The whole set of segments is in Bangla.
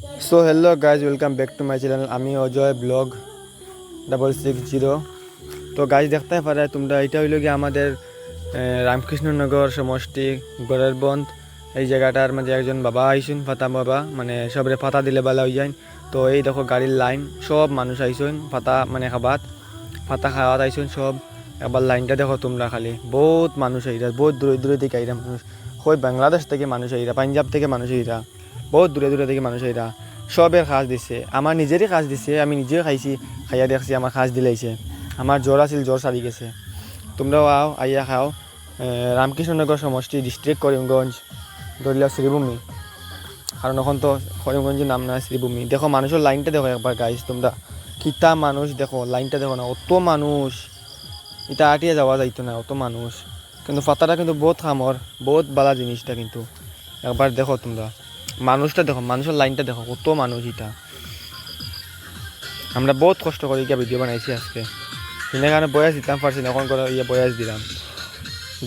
So hello guys, welcome back to my channel. আমি অজয় ব্লগ 660। তো গাইজ দেখতে পারে তোমরা, এটা হইল গিয়ে আমাদের রামকৃষ্ণনগর সমষ্টি গড়ের বন্ধ। এই জায়গাটার মাঝে একজন বাবা আইসুন, ফাতা বাবা, মানে সবরে ফাতা দিলে বেলা হয়ে যায়। তো এই দেখো গাড়ির লাইন, সব মানুষ আইসুন ফাতা মানে ফাতা খাওয়াত আইসুন সব। একবার লাইনটা দেখো তোমরা, খালি বহুত মানুষ আইরা, বহুত দূরে দূরে থেকে আইরা মানুষ। হয় বাংলাদেশ থেকে মানুষ আইরা, পাঞ্জাব থেকে মানুষ আইরা, বহুত দূরে দূরে থেকে মানুষ আইরা। সবের কাজ দিছে, আমার নিজেরই কাজ দিছে, আমি নিজেও খাইছি, খাইয়া দেখছি আমার কাজ দিলাইছে। আমার জ্বর আছিল, জ্বর সারি গেছে। তোমরাও আও, আইয়া খাও। রামকৃষ্ণনগর সমষ্টি, ডিস্ট্রিক্ট করিমগঞ্জ, ধরলা শ্রীভূমি, কারণ এখন তো করিমগঞ্জের নাম না, শ্রীভূমি। দেখো মানুষের লাইনটা দেখো একবার গাইজ তোমরা, কিতা মানুষ দেখো, লাইনটা দেখো না, অত মানুষ। এটা আটিয়ে যাওয়া যাইতো না, অত মানুষ। কিন্তু ফাতাটা কিন্তু বহুত খামর, বহুত বালা জিনিসটা কিন্তু। একবার দেখো তোমরা মানুষটা দেখো, মানুষের লাইনটা দেখো, কত মানুষ। এটা আমরা বহুত কষ্ট করে গিয়ে ভিডিও বানাইছি আজকে, সেখানে কারণে বয়স দিতাম পারছি না, এখন করে ইয়ে বয়স দিলাম।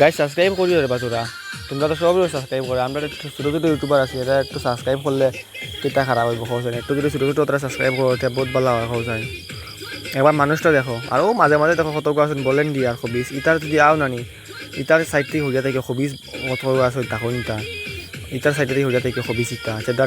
গাইজ সাবস্ক্রাইব করিও রে বাচুরা, তোমরা তো সবই সাবস্ক্রাইব করে। আমরা একটু ছোটো ছোটো ইউটিউবার আছি, এটা একটু সাবস্ক্রাইব করলে কিতা খারাপ হইব খোঁজ একটু যদি ছোটো ছোটো ওরা সাবস্ক্রাইব করতে বহুত ভালো হয় খোঁজ হয়। একবার মানুষটা দেখো, আরও মাঝে মাঝে দেখো কত আছেন বলেন দি আর খবিস ইটার যদি আও নানি, ইটার সাইড থেকে হইয়া থেকে খবিস কত আছে দেখো, ইটার সাইড থেকে হইয়া থেকে খবিস ইটা